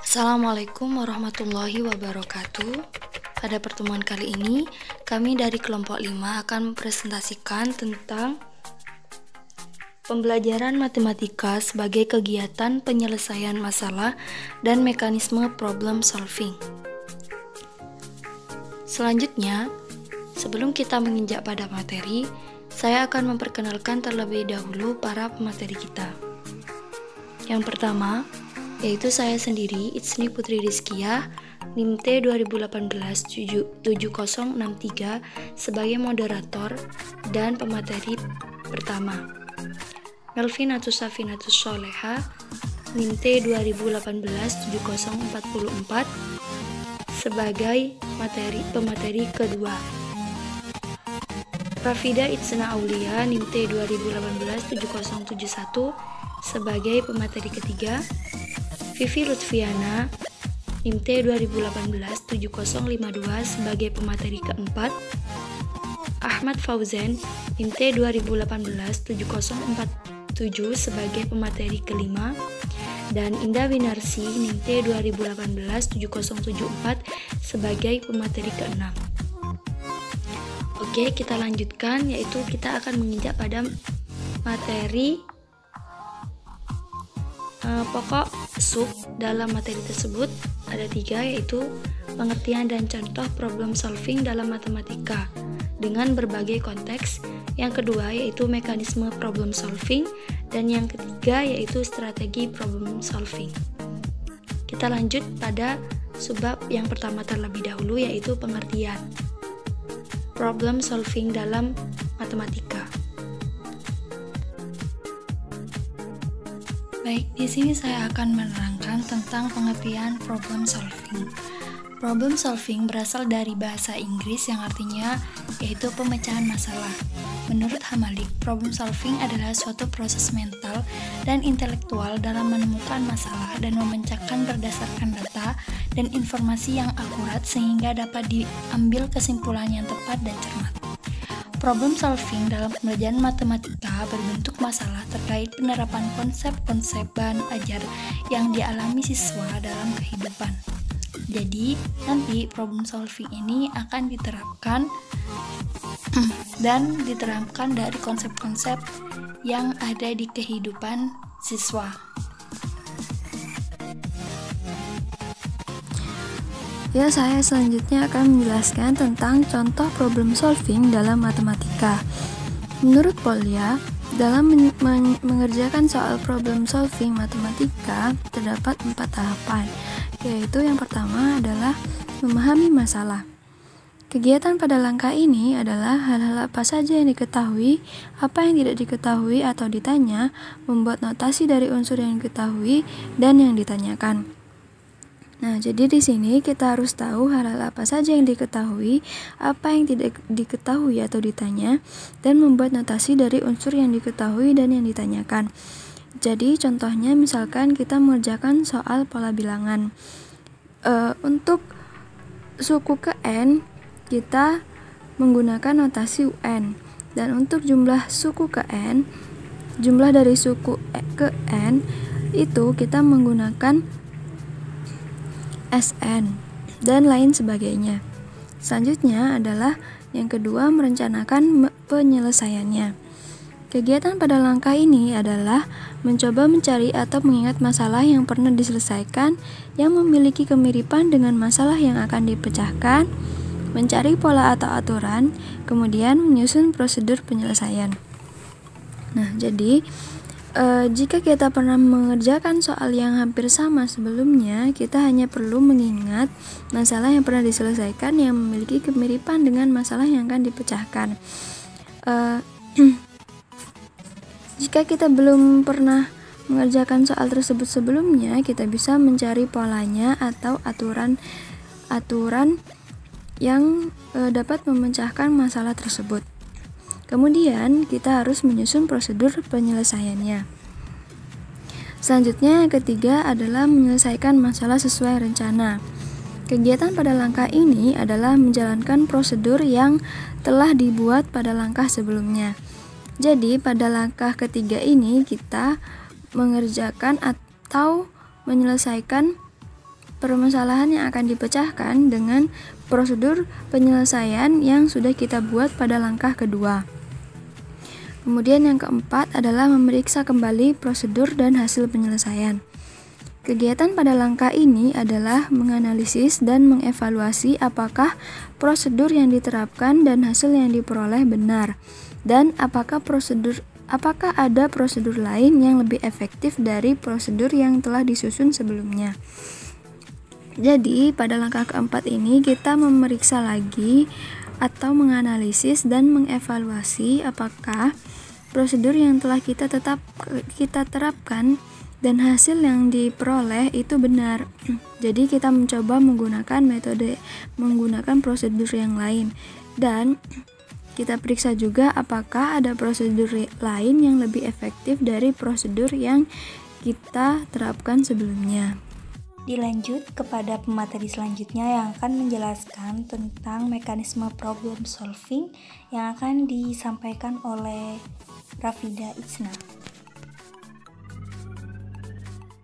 Assalamualaikum warahmatullahi wabarakatuh. Pada pertemuan kali ini, kami dari kelompok 5 akan mempresentasikan tentang pembelajaran matematika sebagai kegiatan penyelesaian masalah dan mekanisme problem solving. Selanjutnya, sebelum kita menginjak pada materi, saya akan memperkenalkan terlebih dahulu para pemateri kita. Yang pertama, yaitu saya sendiri, Itsni Putri Rizkiyah, NIM T 2018-7063 sebagai moderator dan pemateri pertama. Melvin Safinatus Soleha, NIM T 2018-7044 sebagai pemateri kedua. Rafida Itsna Aulia, NIM T 2018-7071 sebagai pemateri ketiga. Vivi Lutfiana, NIM T 2018-7052 sebagai pemateri keempat. Ahmad Fauzan, NIM T 2018-7047 sebagai pemateri kelima. Dan Indah Winarsi, NIM T 2018-7074 sebagai pemateri keenam. Oke, kita lanjutkan, yaitu kita akan menginjak pada materi pokok sub. Dalam materi tersebut ada 3, yaitu pengertian dan contoh problem solving dalam matematika dengan berbagai konteks. Yang kedua yaitu mekanisme problem solving, dan yang ketiga yaitu strategi problem solving. Kita lanjut pada subbab yang pertama terlebih dahulu, yaitu pengertian problem solving dalam matematika. Baik, di sini saya akan menerangkan tentang pengertian problem solving. Problem solving berasal dari bahasa Inggris yang artinya yaitu pemecahan masalah. Menurut Hamalik, problem solving adalah suatu proses mental dan intelektual dalam menemukan masalah dan memecahkan berdasarkan data dan informasi yang akurat sehingga dapat diambil kesimpulan yang tepat dan cermat. Problem solving dalam pembelajaran matematika berbentuk masalah terkait penerapan konsep-konsep bahan ajar yang dialami siswa dalam kehidupan. Jadi, nanti problem solving ini akan diterapkan dan diterapkan dari konsep-konsep yang ada di kehidupan siswa. Ya, saya selanjutnya akan menjelaskan tentang contoh problem solving dalam matematika. Menurut Polya, dalam mengerjakan soal problem solving matematika terdapat 4 tahapan, yaitu yang pertama adalah memahami masalah. Kegiatan pada langkah ini adalah hal-hal apa saja yang diketahui, apa yang tidak diketahui atau ditanya, membuat notasi dari unsur yang diketahui dan yang ditanyakan. Nah, jadi di sini kita harus tahu hal-hal apa saja yang diketahui, apa yang tidak diketahui atau ditanya, dan membuat notasi dari unsur yang diketahui dan yang ditanyakan. Jadi contohnya misalkan kita mengerjakan soal pola bilangan. Untuk suku ke N, kita menggunakan notasi UN. Dan untuk jumlah suku ke N, jumlah dari suku ke N, itu kita menggunakan SN dan lain sebagainya. Selanjutnya adalah yang kedua, merencanakan penyelesaiannya. Kegiatan pada langkah ini adalah mencoba mencari atau mengingat masalah yang pernah diselesaikan yang memiliki kemiripan dengan masalah yang akan dipecahkan, mencari pola atau aturan, kemudian menyusun prosedur penyelesaian. Nah, jadi jika kita pernah mengerjakan soal yang hampir sama sebelumnya, kita hanya perlu mengingat masalah yang pernah diselesaikan yang memiliki kemiripan dengan masalah yang akan dipecahkan. Jika kita belum pernah mengerjakan soal tersebut sebelumnya, kita bisa mencari polanya atau aturan yang dapat memecahkan masalah tersebut. Kemudian kita harus menyusun prosedur penyelesaiannya. Selanjutnya yang ketiga adalah menyelesaikan masalah sesuai rencana. Kegiatan pada langkah ini adalah menjalankan prosedur yang telah dibuat pada langkah sebelumnya. Jadi pada langkah ketiga ini kita mengerjakan atau menyelesaikan permasalahan yang akan dipecahkan dengan prosedur penyelesaian yang sudah kita buat pada langkah kedua. Kemudian yang keempat adalah memeriksa kembali prosedur dan hasil penyelesaian. Kegiatan pada langkah ini adalah menganalisis dan mengevaluasi apakah prosedur yang diterapkan dan hasil yang diperoleh benar, dan apakah ada prosedur lain yang lebih efektif dari prosedur yang telah disusun sebelumnya. Jadi, pada langkah keempat ini kita memeriksa lagi atau menganalisis dan mengevaluasi apakah prosedur yang telah kita terapkan dan hasil yang diperoleh itu benar. Jadi kita mencoba menggunakan prosedur yang lain, dan kita periksa juga apakah ada prosedur lain yang lebih efektif dari prosedur yang kita terapkan sebelumnya. Dilanjut kepada pemateri selanjutnya yang akan menjelaskan tentang mekanisme problem solving yang akan disampaikan oleh Rafida Itsna.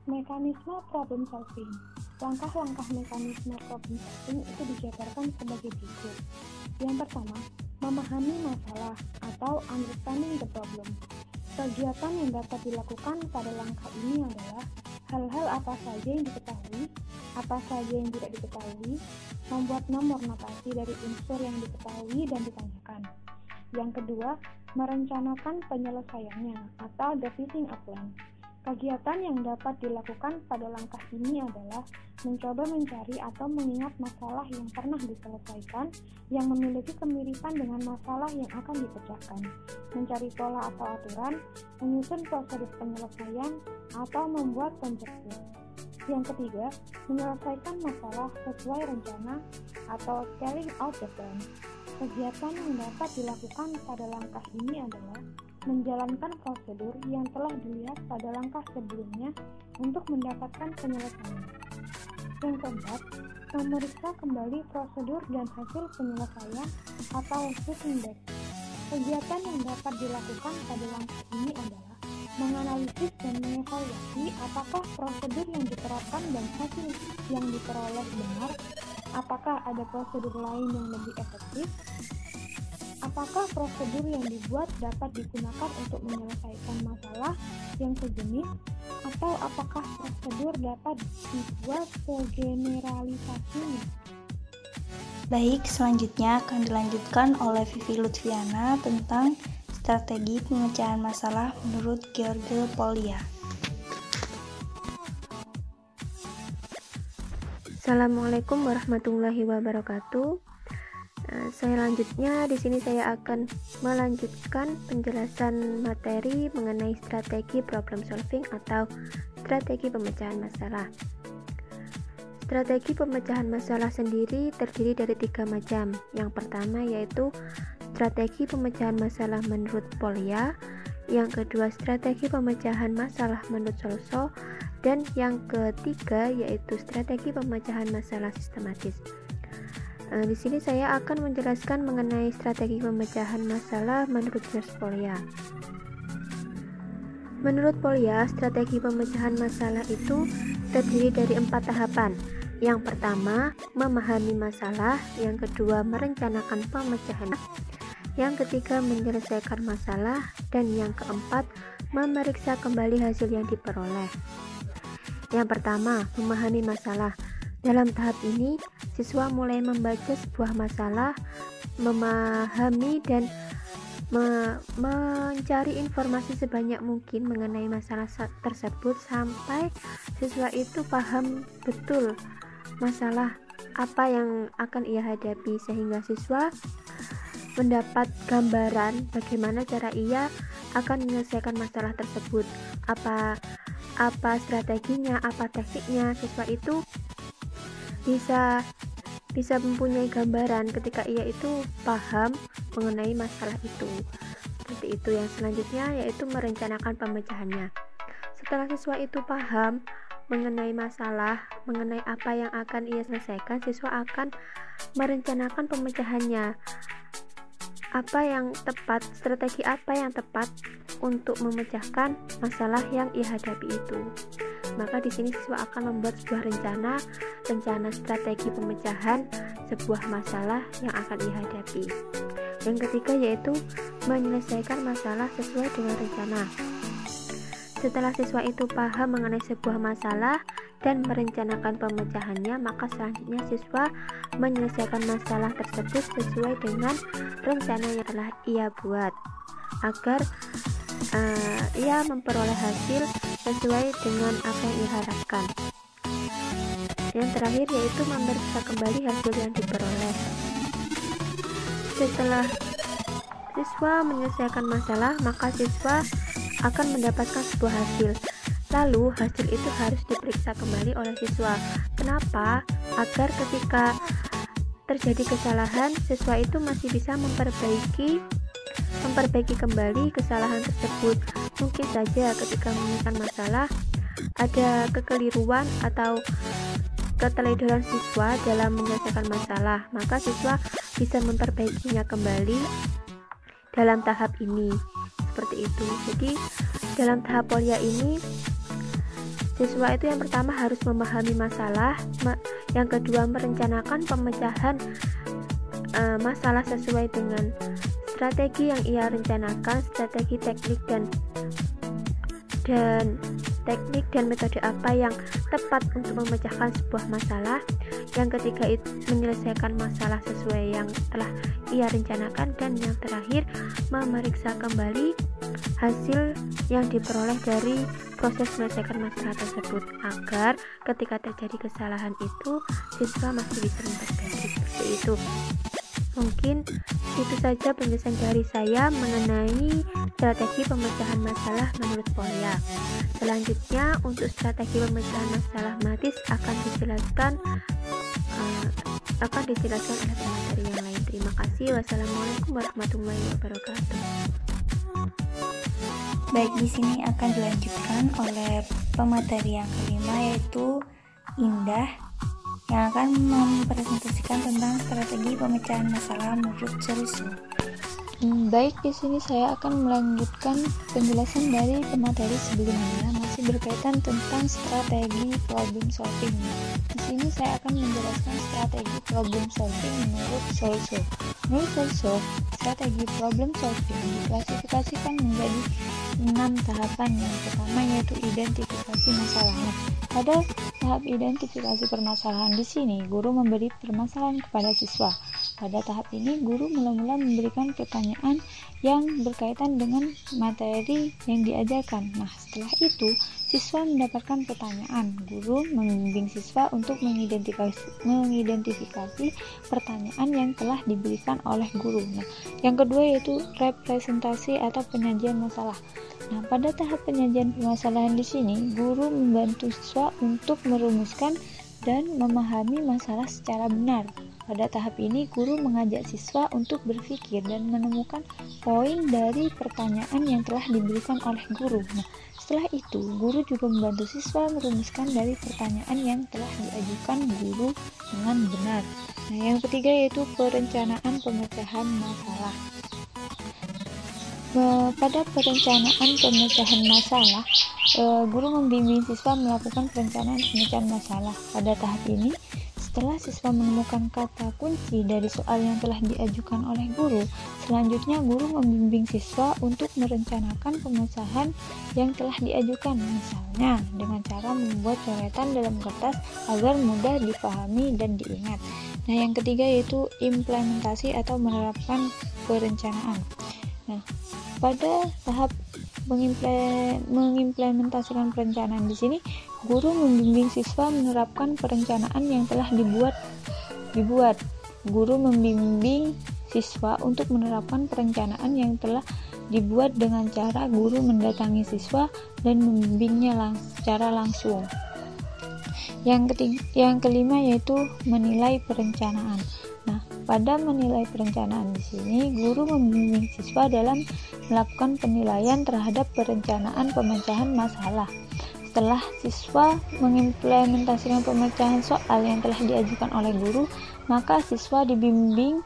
Mekanisme problem solving. Langkah-langkah mekanisme problem solving itu dijabarkan sebagai berikut. Yang pertama, memahami masalah atau understanding the problem. Kegiatan yang dapat dilakukan pada langkah ini adalah hal-hal apa saja yang diketahui, apa saja yang tidak diketahui, membuat nomor notasi dari unsur yang diketahui dan ditanyakan. Yang kedua, merencanakan penyelesaiannya atau devising a plan. Kegiatan yang dapat dilakukan pada langkah ini adalah mencoba mencari atau mengingat masalah yang pernah diselesaikan yang memiliki kemiripan dengan masalah yang akan dipecahkan, mencari pola atau aturan, menyusun prosedur penyelesaian, atau membuat konjektur. Yang ketiga, menyelesaikan masalah sesuai rencana atau carrying out the plan. Kegiatan yang dapat dilakukan pada langkah ini adalah menjalankan prosedur yang telah dilihat pada langkah sebelumnya untuk mendapatkan penyelesaian. Yang keempat, memeriksa kembali prosedur dan hasil penyelesaian atau looking back. Kegiatan yang dapat dilakukan pada langkah ini adalah menganalisis dan mengevaluasi apakah prosedur yang diterapkan dan hasil yang diperoleh benar, apakah ada prosedur lain yang lebih efektif, apakah prosedur yang dibuat dapat digunakan untuk menyelesaikan masalah yang sejenis, atau apakah prosedur dapat dibuat segeneralisasinya. Baik, selanjutnya akan dilanjutkan oleh Vivi Lutfiana tentang strategi pemecahan masalah menurut George Polya. Assalamualaikum warahmatullahi wabarakatuh. Selanjutnya di sini saya akan melanjutkan penjelasan materi mengenai strategi problem solving atau strategi pemecahan masalah. Strategi pemecahan masalah sendiri terdiri dari 3 macam. Yang pertama yaitu strategi pemecahan masalah menurut Polya, yang kedua strategi pemecahan masalah menurut Solso, dan yang ketiga yaitu strategi pemecahan masalah sistematis. Di sini saya akan menjelaskan mengenai strategi pemecahan masalah menurut George Polya. Menurut Polya, strategi pemecahan masalah itu terdiri dari 4 tahapan. Yang pertama, memahami masalah, yang kedua, merencanakan pemecahan, yang ketiga, menyelesaikan masalah, dan yang keempat, memeriksa kembali hasil yang diperoleh. Yang pertama, memahami masalah. Dalam tahap ini, siswa mulai membaca sebuah masalah, memahami dan mencari informasi sebanyak mungkin mengenai masalah tersebut sampai siswa itu paham betul masalah apa yang akan ia hadapi, sehingga siswa mendapat gambaran bagaimana cara ia akan menyelesaikan masalah tersebut, apa strateginya, apa tekniknya. Siswa itu bisa mempunyai gambaran ketika ia itu paham mengenai masalah itu. Seperti itu. Yang selanjutnya yaitu merencanakan pemecahannya. Setelah siswa itu paham mengenai masalah, mengenai apa yang akan ia selesaikan, siswa akan merencanakan pemecahannya. Apa yang tepat, strategi apa yang tepat untuk memecahkan masalah yang ia hadapi itu. Maka di sini siswa akan membuat sebuah rencana strategi pemecahan sebuah masalah yang akan dihadapi. Yang ketiga yaitu menyelesaikan masalah sesuai dengan rencana. Setelah siswa itu paham mengenai sebuah masalah dan merencanakan pemecahannya, maka selanjutnya siswa menyelesaikan masalah tersebut sesuai dengan rencana yang telah ia buat agar ia memperoleh hasil sesuai dengan apa yang ia harapkan. Yang terakhir yaitu memeriksa kembali hasil yang diperoleh. Setelah siswa menyelesaikan masalah, maka siswa akan mendapatkan sebuah hasil. Lalu hasil itu harus diperiksa kembali oleh siswa. Kenapa? Agar ketika terjadi kesalahan, siswa itu masih bisa memperbaiki kembali kesalahan tersebut. Mungkin saja ketika menyelesaikan masalah ada kekeliruan atau keteledoran siswa dalam menyelesaikan masalah, maka siswa bisa memperbaikinya kembali dalam tahap ini. Seperti itu. Jadi dalam tahap Polya ini siswa itu yang pertama harus memahami masalah, yang kedua merencanakan pemecahan masalah sesuai dengan strategi yang ia rencanakan, strategi teknik dan metode apa yang tepat untuk memecahkan sebuah masalah. Yang ketiga itu menyelesaikan masalah sesuai yang telah ia rencanakan, dan yang terakhir memeriksa kembali hasil yang diperoleh dari proses menyelesaikan masalah tersebut agar ketika terjadi kesalahan itu siswa masih bisa memperbaiki. Seperti itu. Mungkin itu saja penjelasan dari saya mengenai strategi pemecahan masalah menurut Polya. Selanjutnya untuk strategi pemecahan masalah matis akan dijelaskan oleh pemateri yang lain. Terima kasih. Wassalamualaikum warahmatullahi wabarakatuh. Baik, di sini akan dilanjutkan oleh pemateri yang kelima yaitu Indah, yang akan mempresentasikan tentang strategi pemecahan masalah menurut Solusi. Baik, di sini saya akan melanjutkan penjelasan dari pemateri sebelumnya, masih berkaitan tentang strategi problem solving. Di sini saya akan menjelaskan strategi problem solving menurut Solusi. Menurut Solusi, strategi problem solving diklasifikasikan menjadi 6 tahapan. Yang pertama yaitu identifikasi masalahnya. Pada tahap identifikasi permasalahan di sini, guru memberi permasalahan kepada siswa. Pada tahap ini, guru mula-mula memberikan pertanyaan yang berkaitan dengan materi yang diajarkan. Nah, setelah itu, siswa mendapatkan pertanyaan. Guru membimbing siswa untuk mengidentifikasi pertanyaan yang telah diberikan oleh guru. Nah, yang kedua yaitu representasi atau penyajian masalah. Nah, pada tahap penyajian permasalahan di sini, guru membantu siswa untuk merumuskan dan memahami masalah secara benar. Pada tahap ini, guru mengajak siswa untuk berpikir dan menemukan poin dari pertanyaan yang telah diberikan oleh guru. Nah, setelah itu, guru juga membantu siswa merumuskan dari pertanyaan yang telah diajukan guru dengan benar. Nah, yang ketiga yaitu perencanaan pemecahan masalah. Pada perencanaan pemecahan masalah, guru membimbing siswa melakukan perencanaan pemecahan masalah. Pada tahap ini, setelah siswa menemukan kata kunci dari soal yang telah diajukan oleh guru, selanjutnya guru membimbing siswa untuk merencanakan pemecahan yang telah diajukan, misalnya dengan cara membuat coretan dalam kertas agar mudah dipahami dan diingat. Nah, yang ketiga yaitu implementasi atau menerapkan perencanaan. Nah, pada tahap mengimplementasikan perencanaan di sini, guru membimbing siswa menerapkan perencanaan yang telah dibuat. Guru membimbing siswa untuk menerapkan perencanaan yang telah dibuat dengan cara guru mendatangi siswa dan membimbingnya secara langsung. Yang kelima yaitu menilai perencanaan. Nah, pada menilai perencanaan di sini, guru membimbing siswa dalam melakukan penilaian terhadap perencanaan pemecahan masalah. Setelah siswa mengimplementasikan pemecahan soal yang telah diajukan oleh guru, maka siswa dibimbing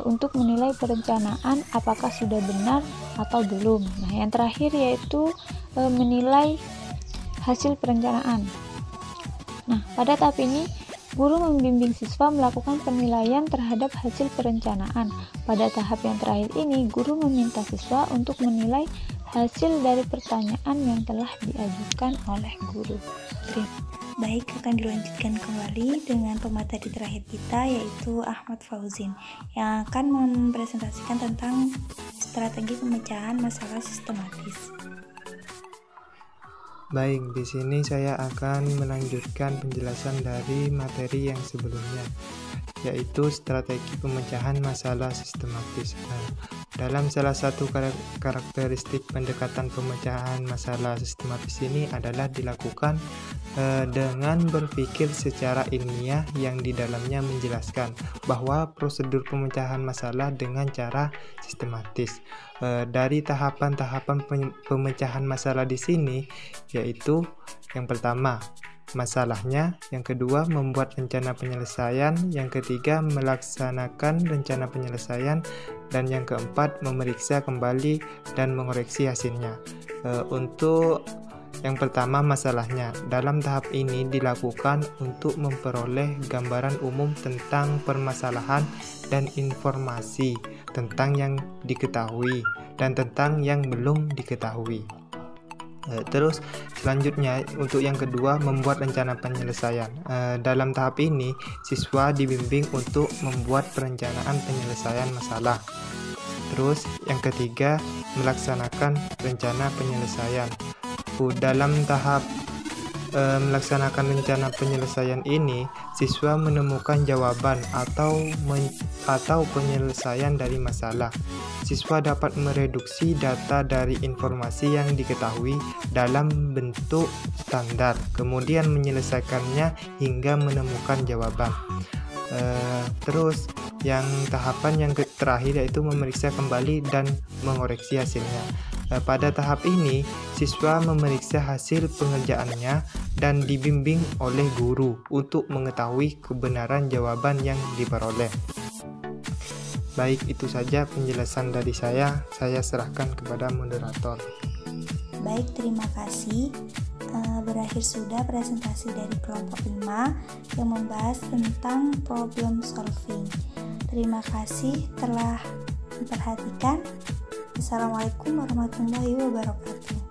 untuk menilai perencanaan apakah sudah benar atau belum. Nah, yang terakhir yaitu menilai hasil perencanaan. Nah, pada tahap ini, guru membimbing siswa melakukan penilaian terhadap hasil perencanaan. Pada tahap yang terakhir ini, guru meminta siswa untuk menilai hasil dari pertanyaan yang telah diajukan oleh guru. Baik, akan dilanjutkan kembali dengan pemateri terakhir kita, yaitu Ahmad Fauzin, yang akan mempresentasikan tentang strategi pemecahan masalah sistematis. Baik, di sini saya akan melanjutkan penjelasan dari materi yang sebelumnya, yaitu strategi pemecahan masalah sistematis. Dalam salah satu karakteristik pendekatan pemecahan masalah sistematis ini adalah dilakukan dengan berpikir secara ilmiah yang di dalamnya menjelaskan bahwa prosedur pemecahan masalah dengan cara sistematis. Dari tahapan-tahapan pemecahan masalah di sini, yaitu yang pertama, masalahnya, yang kedua, membuat rencana penyelesaian, yang ketiga, melaksanakan rencana penyelesaian, dan yang keempat, memeriksa kembali dan mengoreksi hasilnya. Untuk yang pertama, masalahnya, dalam tahap ini dilakukan untuk memperoleh gambaran umum tentang permasalahan dan informasi tentang yang diketahui dan tentang yang belum diketahui. Terus selanjutnya, untuk yang kedua, membuat rencana penyelesaian. Dalam tahap ini, siswa dibimbing untuk membuat perencanaan penyelesaian masalah. Terus yang ketiga, melaksanakan rencana penyelesaian. Dalam tahap melaksanakan rencana penyelesaian ini, siswa menemukan jawaban atau penyelesaian dari masalah. Siswa dapat mereduksi data dari informasi yang diketahui dalam bentuk standar, kemudian menyelesaikannya hingga menemukan jawaban. Terus yang tahapan yang terakhir, yaitu memeriksa kembali dan mengoreksi hasilnya. Pada tahap ini, siswa memeriksa hasil pengerjaannya dan dibimbing oleh guru untuk mengetahui kebenaran jawaban yang diperoleh. Baik, itu saja penjelasan dari saya. Saya serahkan kepada moderator. Baik, terima kasih. Berakhir sudah presentasi dari kelompok 5 yang membahas tentang problem solving. Terima kasih telah memperhatikan. Assalamualaikum warahmatullahi wabarakatuh.